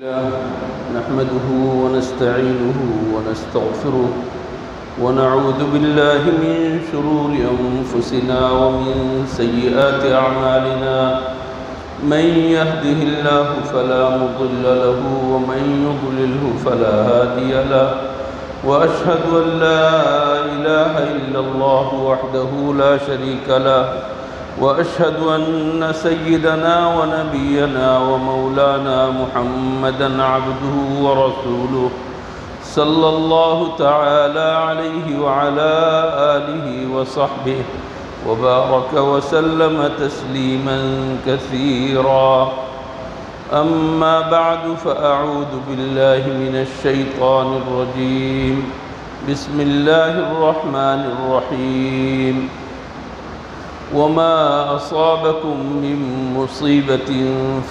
نحمده ونستعينه ونستغفره ونعوذ بالله من شرور أنفسنا ومن سيئات أعمالنا من يهده الله فلا مضل له ومن يضلله فلا هادي له وأشهد أن لا إله إلا الله وحده لا شريك له وأشهد أن سيدنا ونبينا ومولانا محمدًا عبده ورسوله صلى الله تعالى عليه وعلى آله وصحبه وبارك وسلم تسليمًا كثيرا. أما بعد فأعوذ بالله من الشيطان الرجيم. بسم الله الرحمن الرحيم. وما أصابكم من مصيبة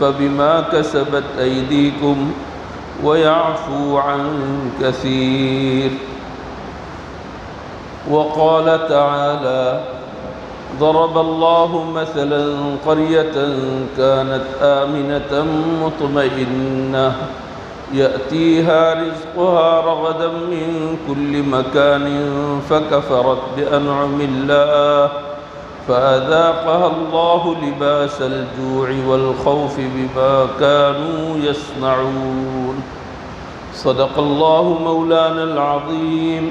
فبما كسبت أيديكم ويعفو عن كثير. وقال تعالى: ضرب الله مثلا قرية كانت آمنة مطمئنة يأتيها رزقها رغدا من كل مكان فكفرت بأنعم الله فأذاقها الله لباس الجوع والخوف بما كانوا يصنعون. صدق الله مولانا العظيم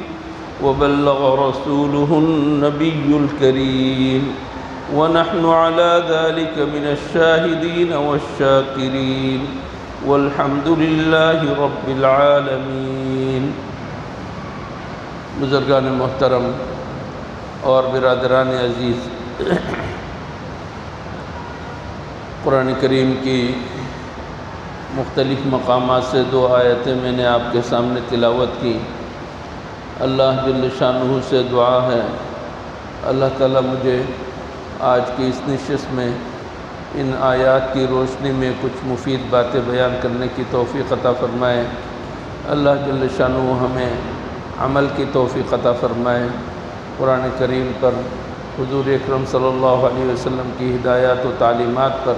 وبلغ رسوله النبي الكريم ونحن على ذلك من الشاهدين والشاكرين والحمد لله رب العالمين. بزرگان محترم اور برادران عزیز، قرآن کریم کی مختلف مقامات سے دو آیتیں میں نے آپ کے سامنے تلاوت کی. اللہ جل شانہ سے دعا ہے اللہ تعالیٰ مجھے آج کی اس نشست میں ان آیات کی روشنی میں کچھ مفید باتیں بیان کرنے کی توفیق عطا فرمائے. اللہ جل شانہ ہمیں عمل کی توفیق عطا فرمائے. قرآن کریم پر حضور اکرم صلی اللہ علیہ وسلم کی ہدایات و تعلیمات پر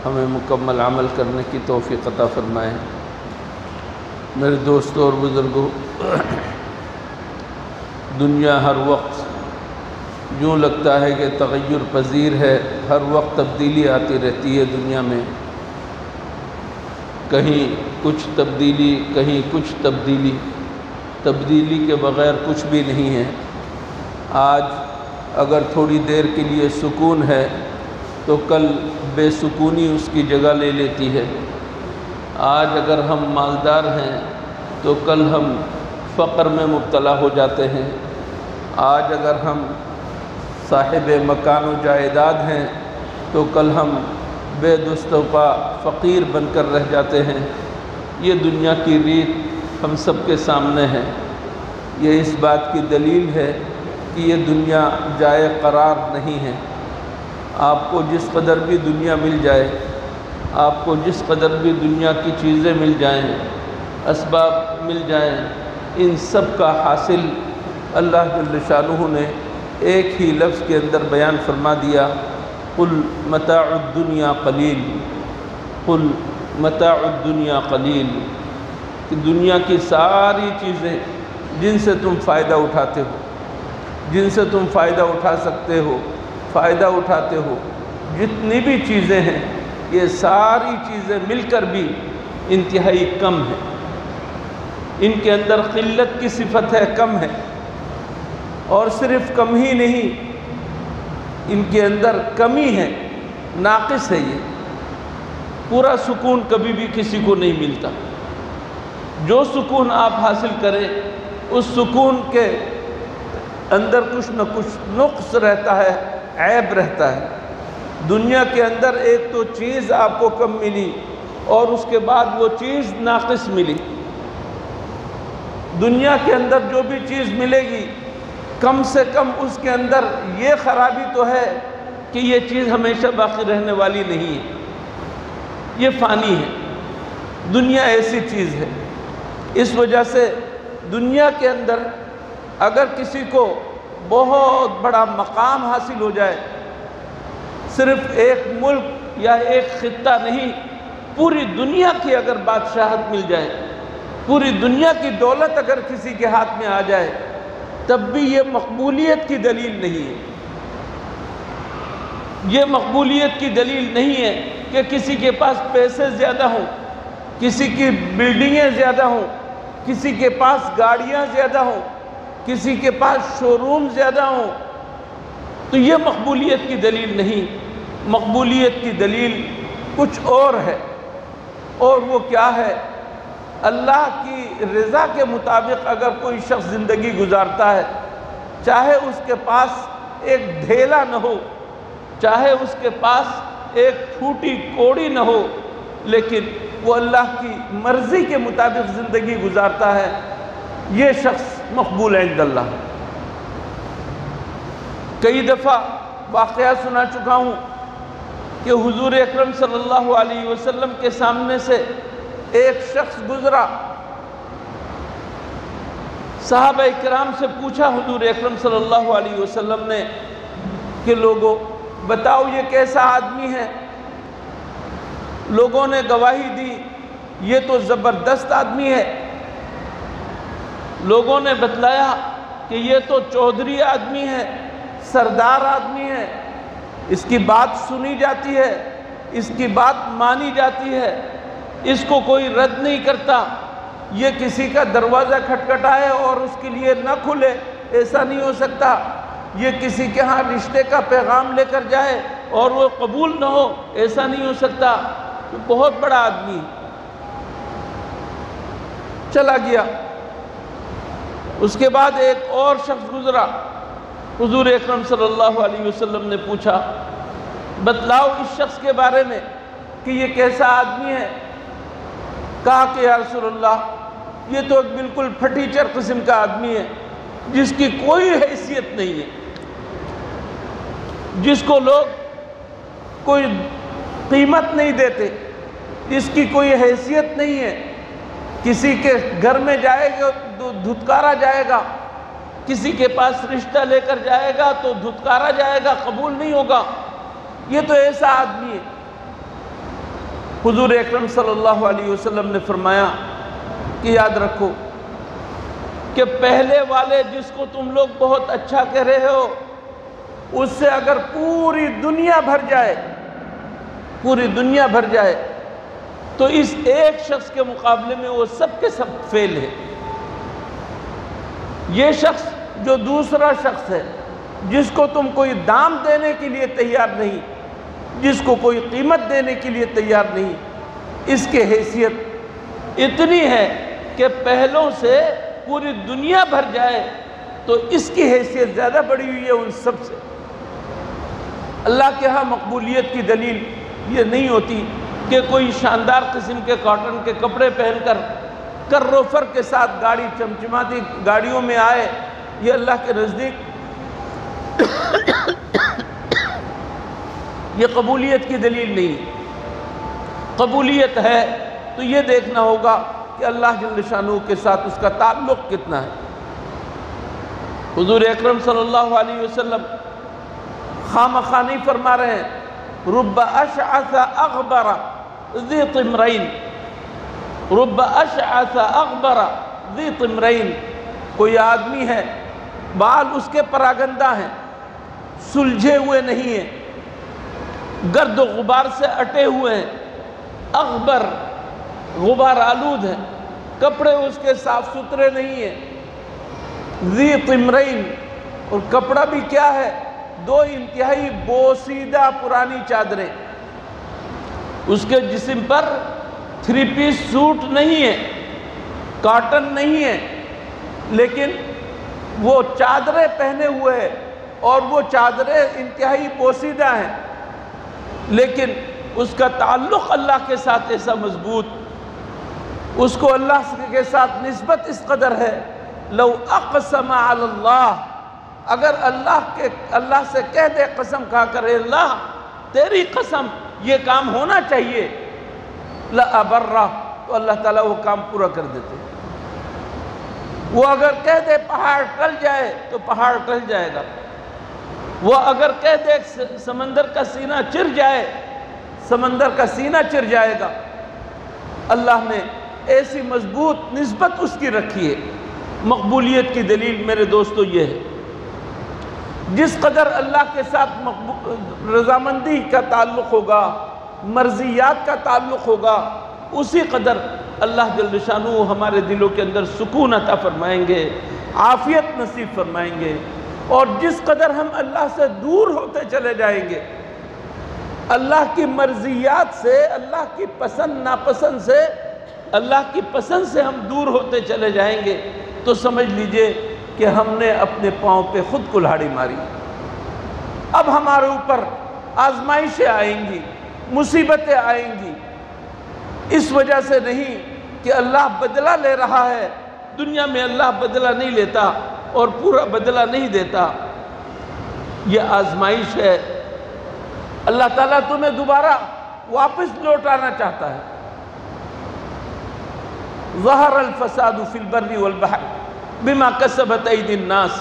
ہمیں مکمل عمل کرنے کی توفیق عطا فرمائے. میرے دوستوں اور بزرگوں، دنیا ہر وقت یوں لگتا ہے کہ تغیر پذیر ہے. ہر وقت تبدیلی آتی رہتی ہے دنیا میں. کہیں کچھ تبدیلی، کہیں کچھ تبدیلی. تبدیلی کے بغیر کچھ بھی نہیں ہے. آج اگر تھوڑی دیر کے لیے سکون ہے تو کل بے سکونی اس کی جگہ لے لیتی ہے. آج اگر ہم مالدار ہیں تو کل ہم فقر میں مبتلا ہو جاتے ہیں. آج اگر ہم صاحب مکان و جائیداد ہیں تو کل ہم بے دست و پا فقیر بن کر رہ جاتے ہیں. یہ دنیا کی ریت ہم سب کے سامنے ہے. یہ اس بات کی دلیل ہے کہ یہ دنیا جائے قرار نہیں ہے. آپ کو جس قدر بھی دنیا مل جائے، آپ کو جس قدر بھی دنیا کی چیزیں مل جائیں، اسباب مل جائیں، ان سب کا حاصل اللہ جل شانہ نے ایک ہی لفظ کے اندر بیان فرما دیا: قل متاع الدنیا قلیل. قل متاع الدنیا قلیل. کہ دنیا کی ساری چیزیں جن سے تم فائدہ اٹھاتے ہو، جن سے تم فائدہ اٹھا سکتے ہو، فائدہ اٹھاتے ہو، جتنی بھی چیزیں ہیں، یہ ساری چیزیں مل کر بھی انتہائی کم ہیں. ان کے اندر قلت کی صفت ہے، کم ہے. اور صرف کم ہی نہیں، ان کے اندر کمی ہے، ناقص ہے. یہ پورا سکون کبھی بھی کسی کو نہیں ملتا. جو سکون آپ حاصل کریں اس سکون کے اندر کچھ نہ کچھ نقص رہتا ہے، عیب رہتا ہے. دنیا کے اندر ایک تو چیز آپ کو کم ملی اور اس کے بعد وہ چیز ناقص ملی. دنیا کے اندر جو بھی چیز ملے گی کم سے کم اس کے اندر یہ خرابی تو ہے کہ یہ چیز ہمیشہ باقی رہنے والی نہیں ہے، یہ فانی ہے. دنیا ایسی چیز ہے. اس وجہ سے دنیا کے اندر اگر کسی کو بہت بڑا مقام حاصل ہو جائے، صرف ایک ملک یا ایک خطہ نہیں، پوری دنیا کی اگر بادشاہت مل جائے، پوری دنیا کی دولت اگر کسی کے ہاتھ میں آ جائے، تب بھی یہ مقبولیت کی دلیل نہیں ہے۔ یہ مقبولیت کی دلیل نہیں ہے کہ کسی کے پاس پیسے زیادہ ہوں، کسی کی بلڈنگیں زیادہ ہوں، کسی کے پاس گاڑیاں زیادہ ہوں، کسی کے پاس شو روم زیادہ ہوں، تو یہ مقبولیت کی دلیل نہیں۔ مقبولیت کی دلیل کچھ اور ہے، اور وہ کیا ہے؟ اللہ کی رضا کے مطابق اگر کوئی شخص زندگی گزارتا ہے، چاہے اس کے پاس ایک دھیلا نہ ہو، چاہے اس کے پاس ایک ٹھوٹی کوڑی نہ ہو، لیکن وہ اللہ کی مرضی کے مطابق زندگی گزارتا ہے، یہ شخص مقبول عند اللہ۔ کئی دفعہ واقعہ سنا چکا ہوں کہ حضور اکرم صلی اللہ علیہ وسلم کے سامنے سے ایک شخص گزرا، صحابہ اکرام سے پوچھا حضور اکرم صلی اللہ علیہ وسلم نے کہ لوگوں بتاؤ یہ کیسا آدمی ہے؟ لوگوں نے گواہی دی یہ تو زبردست آدمی ہے۔ لوگوں نے بتلایا کہ یہ تو چودھری آدمی ہے، سردار آدمی ہے، اس کی بات سنی جاتی ہے، اس کی بات مانی جاتی ہے، اس کو کوئی رد نہیں کرتا۔ یہ کسی کا دروازہ کھٹکھٹائے اور اس کے لیے نہ کھلے، ایسا نہیں ہو سکتا۔ یہ کسی کے ہاں رشتے کا پیغام لے کر جائے اور وہ قبول نہ ہو، ایسا نہیں ہو سکتا۔ بہت بڑا آدمی چلا گیا۔ اس کے بعد ایک اور شخص گزرا، حضور اکرم صلی اللہ علیہ وسلم نے پوچھا بتلاؤ اس شخص کے بارے میں کہ یہ کیسا آدمی ہے؟ کہا کہ یا رسول اللہ یہ تو ایک بالکل پھٹیچر قسم کا آدمی ہے، جس کی کوئی حیثیت نہیں ہے، جس کو لوگ کوئی قیمت نہیں دیتے، جس کی کوئی حیثیت نہیں ہے، کسی کے گھر میں جائے گا تو دھتکارا جائے گا، کسی کے پاس رشتہ لے کر جائے گا تو دھتکارا جائے گا، قبول نہیں ہوگا۔ یہ تو ایسا آدمی ہے۔ حضور اکرم صلی اللہ علیہ وسلم نے فرمایا کہ یاد رکھو کہ پہلے والے جس کو تم لوگ بہت اچھا کہہ رہے ہو، اس سے اگر پوری دنیا بھر جائے، پوری دنیا بھر جائے، تو اس ایک شخص کے مقابلے میں وہ سب کے سب فیل ہے۔ یہ شخص جو دوسرا شخص ہے، جس کو تم کوئی دام دینے کے لیے تیار نہیں، جس کو کوئی قیمت دینے کے لیے تیار نہیں، اس کی حیثیت اتنی ہے کہ پہلوں سے پوری دنیا بھر جائے تو اس کی حیثیت زیادہ بڑی ہوئی ہے ان سب سے۔ اللہ کے ہاں مقبولیت کی دلیل یہ نہیں ہوتی کہ کوئی شاندار قسم کے کاٹن کے کپڑے پہن کر کروفر کے ساتھ گاڑی چمچماتی گاڑیوں میں آئے، یہ اللہ کے نزدیک یہ قبولیت کی دلیل نہیں۔ قبولیت ہے تو یہ دیکھنا ہوگا کہ اللہ جل شانہ کے ساتھ اس کا تعلق کتنا ہے۔ حضور اکرم صلی اللہ علیہ وسلم خامخواہ نہیں فرما رہے ہیں رب اشعث اغبر ذی طمرین، رب اشعث اغبر ذی طمرین، کوئی آدمی ہے بال اس کے پراگندہ ہیں، سلجھے ہوئے نہیں ہیں، گرد و غبار سے اٹے ہوئے ہیں، اغبر غبار آلود ہیں، کپڑے اس کے صاف ستھرے نہیں ہیں، ذی طمرین، اور کپڑا بھی کیا ہے؟ دو انتہائی بوسیدہ پرانی چادریں، اس کے جسم پر 3 پیس سوٹ نہیں ہے، کاٹن نہیں ہے، لیکن وہ چادریں پہنے ہوئے ہیں اور وہ چادریں انتہائی بوسیدہ ہیں، لیکن اس کا تعلق اللہ کے ساتھ ایسا مضبوط، اس کو اللہ کے ساتھ نسبت اس قدر ہے، لو اقسم علی اللہ، اگر اللہ سے کہہ دے، قسم کھا کر اللہ تیری قسم یہ کام ہونا چاہیے، لأبرہ، تو اللہ تعالیٰ وہ کام پورا کر دیتے۔ وہ اگر کہہ دے پہاڑ ٹل جائے تو پہاڑ ٹل جائے گا، وہ اگر کہہ دے سمندر کا سینہ چر جائے، سمندر کا سینہ چر جائے گا، اللہ نے ایسی مضبوط نسبت اس کی رکھی ہے۔ مقبولیت کی دلیل میرے دوستو یہ ہے، جس قدر اللہ کے ساتھ رضامندی کا تعلق ہوگا، مرضیات کا تعلق ہوگا، اسی قدر اللہ جل شانہ ہمارے دلوں کے اندر سکون عطا فرمائیں گے، عافیت نصیب فرمائیں گے۔ اور جس قدر ہم اللہ سے دور ہوتے چلے جائیں گے، اللہ کی مرضیات سے، اللہ کی پسند ناپسند سے، اللہ کی پسند سے ہم دور ہوتے چلے جائیں گے، تو سمجھ لیجئے کہ ہم نے اپنے پاؤں پہ خود کلہاڑی ماری۔ اب ہمارے اوپر آزمائشیں آئیں گی، مصیبتیں آئیں گی، اس وجہ سے نہیں کہ اللہ بدلہ لے رہا ہے۔ دنیا میں اللہ بدلہ نہیں لیتا اور پورا بدلہ نہیں دیتا، یہ آزمائش ہے۔ اللہ تعالیٰ تمہیں دوبارہ واپس لوٹانا چاہتا ہے۔ ظہر الفساد فی البر والبحر بما کسبت ایدی الناس،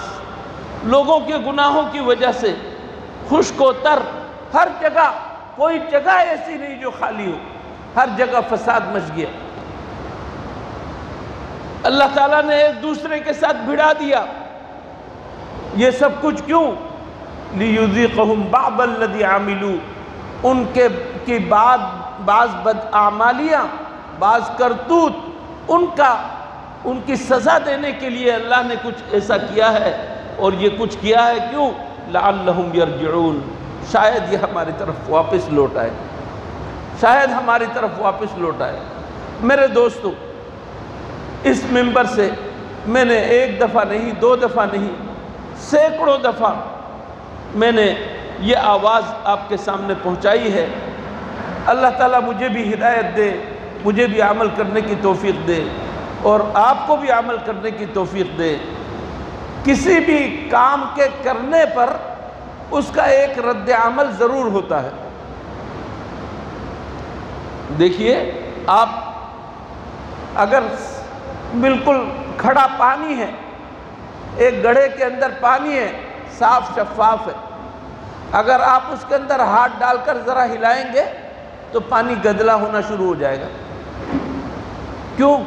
لوگوں کے گناہوں کی وجہ سے خشک و تر ہر جگہ، کوئی جگہ ایسی نہیں جو خالی ہو، ہر جگہ فساد مچ گیا۔ اللہ تعالیٰ نے ایک دوسرے کے ساتھ بھڑا دیا۔ یہ سب کچھ کیوں؟ لِيُذِيقَهُمْ بَعْضَ الَّذِي عَمِلُوا، ان کی بعض بدعمالیاں، بعض کرتوت، ان کی سزا دینے کے لیے اللہ نے کچھ ایسا کیا ہے، اور یہ کچھ کیا ہے کیوں؟ لَعَلَّهُمْ يَرْجِعُونَ، شاید یہ ہماری طرف واپس لوٹ آئے، شاید ہماری طرف واپس لوٹ آئے۔ میرے دوستو، اس منبر سے میں نے ایک دفعہ نہیں، دو دفعہ نہیں، سینکڑوں دفعہ میں نے یہ آواز آپ کے سامنے پہنچائی ہے۔ اللہ تعالیٰ مجھے بھی ہدایت دے، مجھے بھی عمل کرنے کی توفیق دے، اور آپ کو بھی عمل کرنے کی توفیق دے۔ کسی بھی کام کے کرنے پر اس کا ایک رد عمل ضرور ہوتا ہے۔ دیکھیے، آپ اگر بالکل کھڑا پانی ہے، ایک گڑھے کے اندر پانی ہے، صاف شفاف ہے، اگر آپ اس کے اندر ہاتھ ڈال کر ذرا ہلائیں گے تو پانی گدلا ہونا شروع ہو جائے گا۔ کیوں؟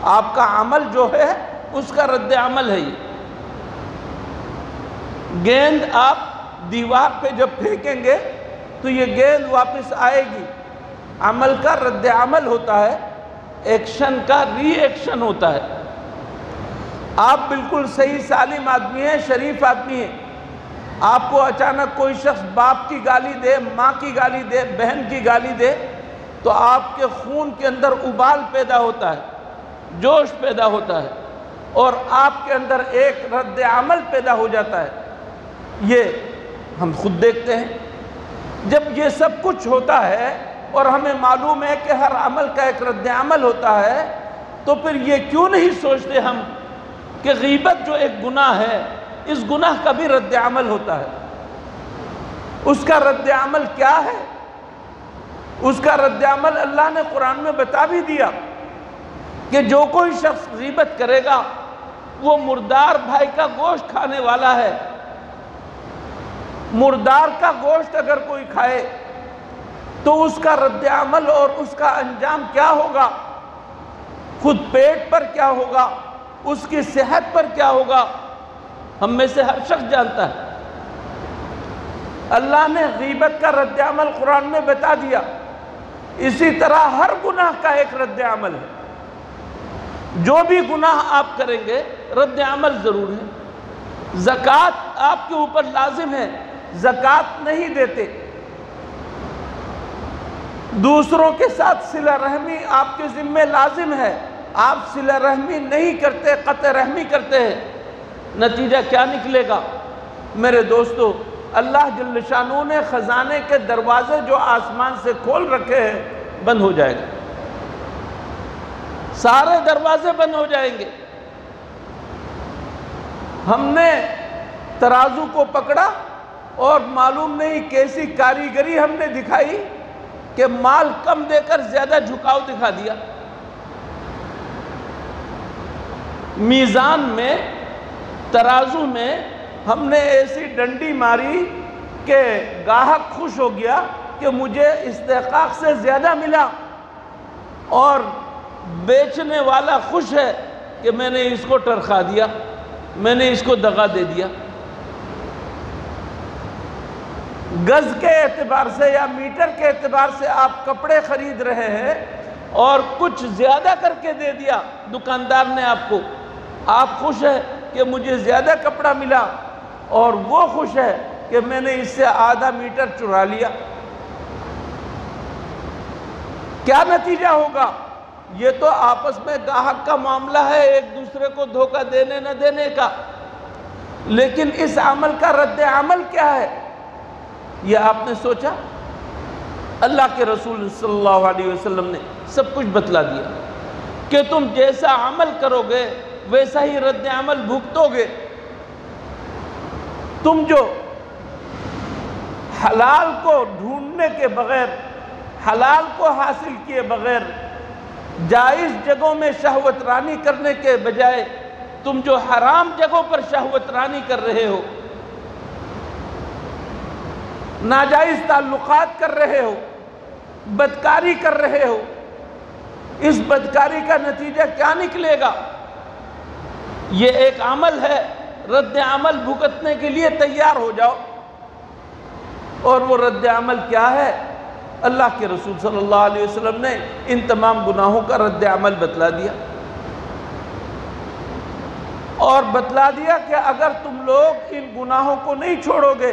آپ کا عمل جو ہے اس کا رد عمل ہے۔ یہ گیند آپ دیوار پہ جب پھینکیں گے تو یہ گیند واپس آئے گی۔ عمل کا رد عمل ہوتا ہے، ایکشن کا ری ایکشن ہوتا ہے۔ آپ بالکل صحیح سالم آدمی ہیں، شریف آدمی ہیں، آپ کو اچانک کوئی شخص باپ کی گالی دے، ماں کی گالی دے، بہن کی گالی دے، تو آپ کے خون کے اندر ابال پیدا ہوتا ہے، جوش پیدا ہوتا ہے، اور آپ کے اندر ایک رد عمل پیدا ہو جاتا ہے۔ یہ ہم خود دیکھتے ہیں۔ جب یہ سب کچھ ہوتا ہے اور ہمیں معلوم ہے کہ ہر عمل کا ایک رد عمل ہوتا ہے، تو پھر یہ کیوں نہیں سوچتے ہم کہ غیبت جو ایک گناہ ہے، اس گناہ کا بھی رد عمل ہوتا ہے۔ اس کا رد عمل کیا ہے؟ اس کا رد عمل اللہ نے قرآن میں بتا بھی دیا کہ جو کوئی شخص غیبت کرے گا وہ مردار بھائی کا گوشت کھانے والا ہے۔ مردار کا گوشت اگر کوئی کھائے تو اس کا رد عمل اور اس کا انجام کیا ہوگا؟ خود پیٹ پر کیا ہوگا، اس کی صحت پر کیا ہوگا، ہم میں سے ہر شخص جانتا ہے۔ اللہ نے غیبت کا رد عمل قرآن میں بتا دیا۔ اسی طرح ہر گناہ کا ایک رد عمل ہے۔ جو بھی گناہ آپ کریں گے رد عمل ضرور ہے۔ زکوٰۃ آپ کے اوپر لازم ہے، زکوٰۃ نہیں دیتے۔ دوسروں کے ساتھ صلہ رحمی آپ کے ذمہ لازم ہے، آپ صلہ رحمی نہیں کرتے، قطع رحمی کرتے ہیں، نتیجہ کیا نکلے گا؟ میرے دوستو، اللہ جل شانہ نے خزانے کے دروازے جو آسمان سے کھول رکھے ہیں بند ہو جائے گا، سارے دروازے بند ہو جائیں گے۔ ہم نے ترازو کو پکڑا اور معلوم نہیں کیسی کاریگری ہم نے دکھائی کہ مال کم دے کر زیادہ جھکاؤ دکھا دیا۔ میزان میں، ترازو میں ہم نے ایسی ڈنڈی ماری کہ گاہک خوش ہو گیا کہ مجھے استحقاق سے زیادہ ملا، اور بیچنے والا خوش ہے کہ میں نے اس کو ٹرخا دیا، میں نے اس کو دغا دے دیا۔ گز کے اعتبار سے یا میٹر کے اعتبار سے آپ کپڑے خرید رہے ہیں اور کچھ زیادہ کر کے دے دیا دکاندار نے آپ کو، آپ خوش ہے کہ مجھے زیادہ کپڑا ملا، اور وہ خوش ہے کہ میں نے اس سے آدھا میٹر چرا لیا۔ کیا نتیجہ ہوگا؟ یہ تو آپس میں گاہک کا معاملہ ہے، ایک دوسرے کو دھوکہ دینے نہ دینے کا، لیکن اس عمل کا رد عمل کیا ہے؟ یہ آپ نے سوچا؟ اللہ کے رسول صلی اللہ علیہ وسلم نے سب کچھ بتلا دیا کہ تم جیسا عمل کرو گے ویسا ہی رد عمل بھگتو گے۔ تم جو حلال کو ڈھونڈنے کے بغیر، حلال کو حاصل کیے بغیر جائز جگہوں میں شہوت رانی کرنے کے بجائے تم جو حرام جگہوں پر شہوت رانی کر رہے ہو، ناجائز تعلقات کر رہے ہو، بدکاری کر رہے ہو، اس بدکاری کا نتیجہ کیا نکلے گا؟ یہ ایک عمل ہے، رد عمل بھگتنے کے لیے تیار ہو جاؤ۔ اور وہ رد عمل کیا ہے؟ اللہ کے رسول صلی اللہ علیہ وسلم نے ان تمام گناہوں کا رد عمل بتلا دیا، اور بتلا دیا کہ اگر تم لوگ ان گناہوں کو نہیں چھوڑو گے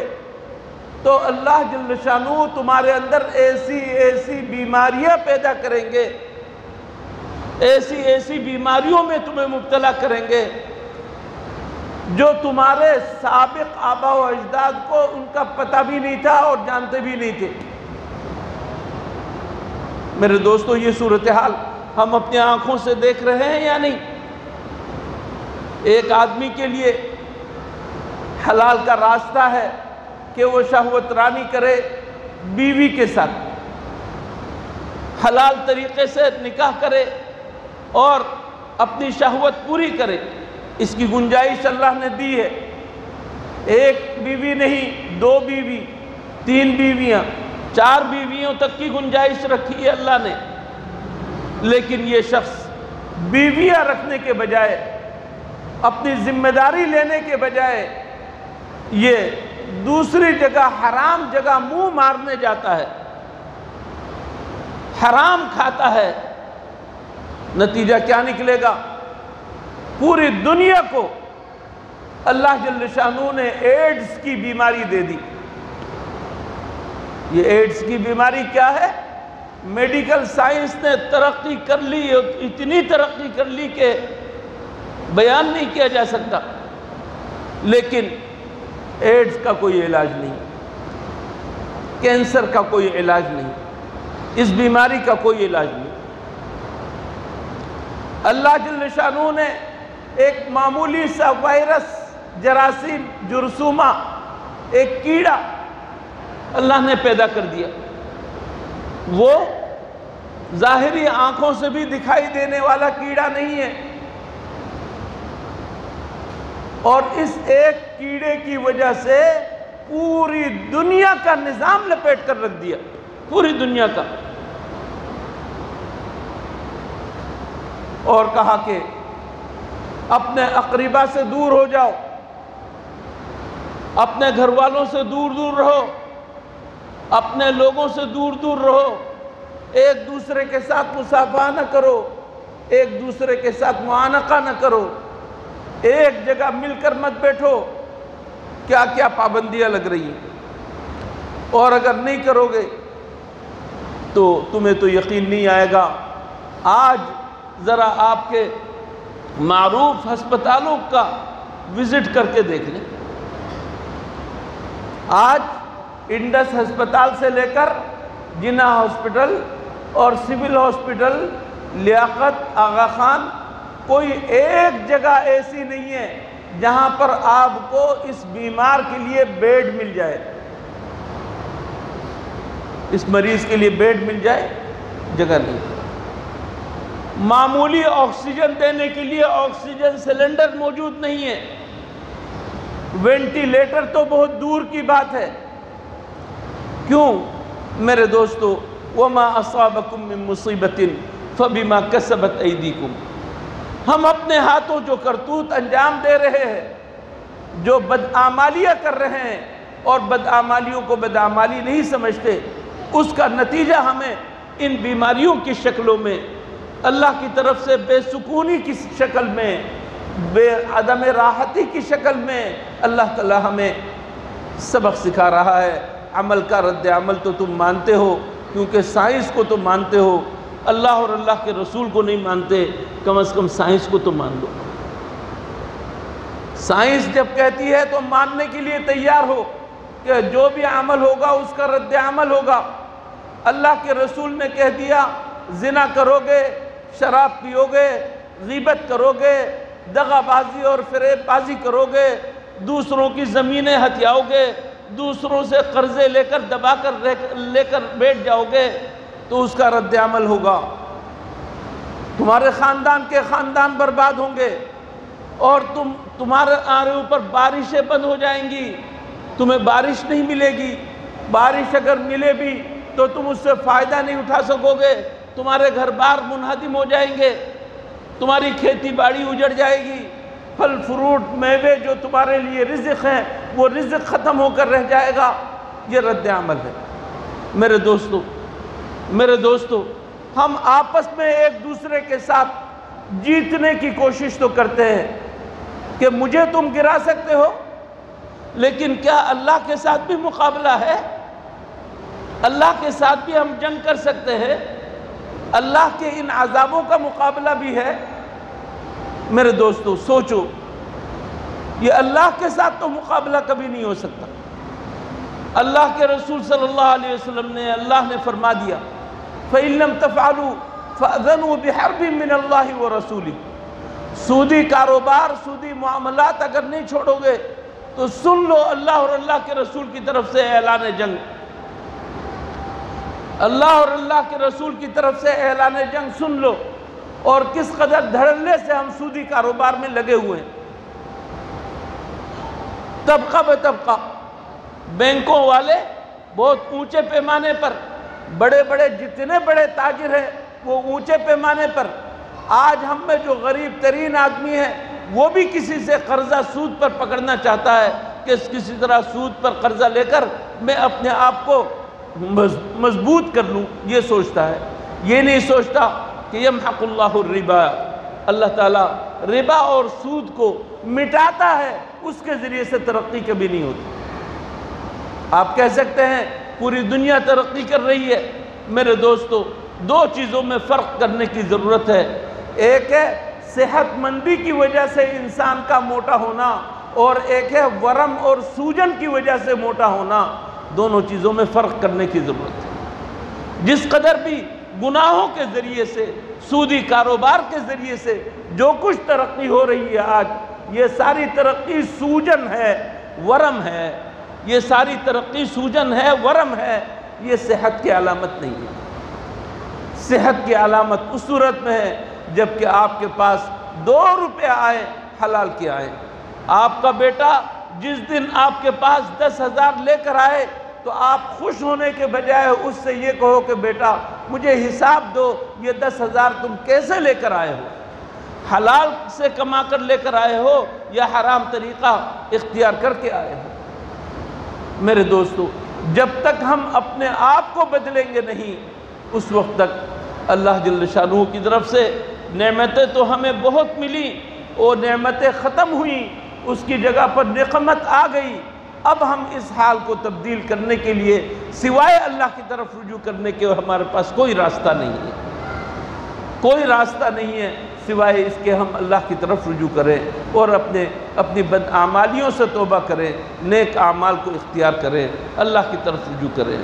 تو اللہ جل شانہ تمہارے اندر ایسی بیماریاں پیدا کریں گے، ایسی بیماریوں میں تمہیں مبتلا کریں گے جو تمہارے سابق آباء و اجداد کو ان کا پتہ بھی نہیں تھا اور جانتے بھی نہیں تھے۔ میرے دوستو، یہ صورتحال ہم اپنی آنکھوں سے دیکھ رہے ہیں یا نہیں؟ ایک آدمی کے لیے حلال کا راستہ ہے کہ وہ شہوت رانی کرے بیوی کے ساتھ، حلال طریقے سے نکاح کرے اور اپنی شہوت پوری کرے، اس کی گنجائش اللہ نے دی ہے۔ ایک بیوی نہیں، 2 بیوی، 3 بیویاں، 4 بیویوں تک کی گنجائش رکھی ہے اللہ نے، لیکن یہ شخص بیویاں رکھنے کے بجائے، اپنی ذمہ داری لینے کے بجائے، یہ دوسری جگہ حرام جگہ منہ مارنے جاتا ہے، حرام کھاتا ہے۔ نتیجہ کیا نکلے گا؟ پوری دنیا کو اللہ جل شانہ نے ایڈز کی بیماری دے دی۔ یہ ایڈز کی بیماری کیا ہے؟ میڈیکل سائنس نے ترقی کر لی، اتنی ترقی کر لی کہ بیان نہیں کیا جا سکتا، لیکن ایڈز کا کوئی علاج نہیں، کینسر کا کوئی علاج نہیں، اس بیماری کا کوئی علاج نہیں۔ اللہ جل شانہ نے ایک معمولی سا وائرس، جراثیم، جرثومہ، ایک کیڑا اللہ نے پیدا کر دیا، وہ ظاہری آنکھوں سے بھی دکھائی دینے والا کیڑا نہیں ہے، اور اس ایک کیڑے کی وجہ سے پوری دنیا کا نظام لپیٹ کر رکھ دیا، پوری دنیا کا، اور کہا کہ اپنے اقربا سے دور ہو جاؤ، اپنے گھر والوں سے دور دور رہو، اپنے لوگوں سے دور دور رہو، ایک دوسرے کے ساتھ مصافحہ نہ کرو، ایک دوسرے کے ساتھ معانقہ نہ کرو، ایک جگہ مل کر مت بیٹھو۔ کیا کیا پابندیاں لگ رہی ہیں، اور اگر نہیں کرو گے تو تمہیں تو یقین نہیں آئے گا۔ آج ذرا آپ کے معروف ہسپتالوں کا وزٹ کر کے دیکھ لیں۔ آج انڈس ہسپتال سے لے کر جناح ہاسپٹل اور سول ہاسپٹل، لیاقت، آغا خان، کوئی ایک جگہ ایسی نہیں ہے جہاں پر آپ کو اس بیمار کے لیے بیڈ مل جائے، اس مریض کے لیے بیڈ مل جائے، جگہ نہیں۔ معمولی آکسیجن دینے کے لیے آکسیجن سلنڈر موجود نہیں ہے، وینٹیلیٹر تو بہت دور کی بات ہے۔ کیوں میرے دوستو؟ وَمَا أَصَابَكُم مِّن مُّصِيبَةٍ فبما کسبت ایدیکم، ہم اپنے ہاتھوں جو کرتوت انجام دے رہے ہیں، جو بدعمالیاں کر رہے ہیں اور بدعمالیوں کو بدعمالی نہیں سمجھتے، اس کا نتیجہ ہمیں ان بیماریوں کی شکلوں میں، اللہ کی طرف سے بے سکونی کی شکل میں، بے عدم راحتی کی شکل میں اللہ تعالی ہمیں سبق سکھا رہا ہے۔ عمل کا رد عمل تو تم مانتے ہو، کیونکہ سائنس کو تو مانتے ہو، اللہ اور اللہ کے رسول کو نہیں مانتے، کم از کم سائنس کو تو مان لو۔ سائنس جب کہتی ہے تو ماننے کے لیے تیار ہو کہ جو بھی عمل ہوگا اس کا رد عمل ہوگا۔ اللہ کے رسول نے کہہ دیا زنا کرو گے، شراب پیو گے، غیبت کرو گے، دغا بازی اور فریب بازی کرو گے، دوسروں کی زمینیں ہتھیاؤ گے، دوسروں سے قرضے لے کر دبا کر لے کر بیٹھ جاؤ گے، تو اس کا رد عمل ہوگا۔ تمہارے خاندان کے خاندان برباد ہوں گے، اور تمہارے اوپر بارشیں بند ہو جائیں گی، تمہیں بارش نہیں ملے گی، بارش اگر ملے بھی تو تم اس سے فائدہ نہیں اٹھا سکو گے، تمہارے گھر بار منہدم ہو جائیں گے، تمہاری کھیتی باڑی اجڑ جائے گی، پھل فروٹ میوے جو تمہارے لیے رزق ہیں وہ رزق ختم ہو کر رہ جائے گا۔ یہ رد عمل ہے۔ میرے دوستو، ہم آپس میں ایک دوسرے کے ساتھ جیتنے کی کوشش تو کرتے ہیں کہ مجھے تم گرا سکتے ہو، لیکن کیا اللہ کے ساتھ بھی مقابلہ ہے؟ اللہ کے ساتھ بھی ہم جنگ کر سکتے ہیں؟ اللہ کے ان عذابوں کا مقابلہ بھی ہے؟ میرے دوستو سوچو، یہ اللہ کے ساتھ تو مقابلہ کبھی نہیں ہو سکتا۔ اللہ کے رسول صلی اللہ علیہ وسلم نے، اللہ نے فرما دیا فَإِن لَمْ تَفْعَلُوا فَأْذَنُوا بِحَرْبٍ مِّنَ اللَّهِ وَرَسُولِهِ، سودی کاروبار، سودی معاملات اگر نہیں چھوڑو گے تو سن لو اللہ اور اللہ کے رسول کی طرف سے اعلان جنگ، اللہ اور اللہ کے رسول کی طرف سے اعلان جنگ سن لو، اور کس قدر دھڑلے سے ہم سودی کاروبار میں لگے ہوئے ہیں۔ طبقہ بے طبقہ بینکوں والے بہت اونچے پیمانے پر، بڑے بڑے جتنے بڑے تاجر ہیں وہ اونچے پیمانے پر، آج ہم میں جو غریب ترین آدمی ہے وہ بھی کسی سے قرضہ سود پر پکڑنا چاہتا ہے کہ کسی طرح سود پر قرضہ لے کر میں اپنے آپ کو مضبوط کر لوں، یہ سوچتا ہے۔ یہ نہیں سوچتا کہ یمحق اللہ الربا، اللہ تعالیٰ ربا اور سود کو مٹاتا ہے، اس کے ذریعے سے ترقی کبھی نہیں ہوتی۔ آپ کہہ سکتے ہیں پوری دنیا ترقی کر رہی ہے۔ میرے دوستو، دو چیزوں میں فرق کرنے کی ضرورت ہے، ایک ہے صحت مندی کی وجہ سے انسان کا موٹا ہونا، اور ایک ہے ورم اور سوجن کی وجہ سے موٹا ہونا۔ دونوں چیزوں میں فرق کرنے کی ضرورت ہے۔ جس قدر بھی گناہوں کے ذریعے سے، سودی کاروبار کے ذریعے سے جو کچھ ترقی ہو رہی ہے آج، یہ ساری ترقی سوجن ہے، ورم ہے۔ یہ ساری ترقی سوجن ہے، ورم ہے، یہ صحت کی علامت نہیں ہے۔ صحت کی علامت اس صورت میں ہے جبکہ آپ کے پاس 2 روپے آئے حلال کے آئے۔ آپ کا بیٹا جس دن آپ کے پاس 10,000 لے کر آئے تو آپ خوش ہونے کے بجائے اس سے یہ کہو کہ بیٹا مجھے حساب دو، یہ 10,000 تم کیسے لے کر آئے ہو؟ حلال سے کما کر لے کر آئے ہو یا حرام طریقہ اختیار کر کے آئے ہو؟ میرے دوستو، جب تک ہم اپنے آپ کو بدلیں گے نہیں، اس وقت تک اللہ جل شانہ کی طرف سے نعمتیں تو ہمیں بہت ملی، اور نعمتیں ختم ہوئیں، اس کی جگہ پر نقمت آ گئی۔ اب ہم اس حال کو تبدیل کرنے کے لیے سوائے اللہ کی طرف رجوع کرنے کے ہمارے پاس کوئی راستہ نہیں ہے، کوئی راستہ نہیں ہے سوائے اس کے ہم اللہ کی طرف رجوع کریں اور اپنی بدعمالیوں سے توبہ کریں، نیک اعمال کو اختیار کریں، اللہ کی طرف رجوع کریں۔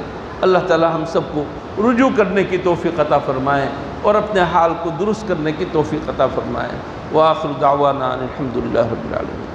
اللہ تعالی ہم سب کو رجوع کرنے کی توفیق عطا فرمائیں اور اپنے حال کو درست کرنے کی توفیق عطا فرمائیں۔ وآخر دعوانا الحمدللہ رب العالمین۔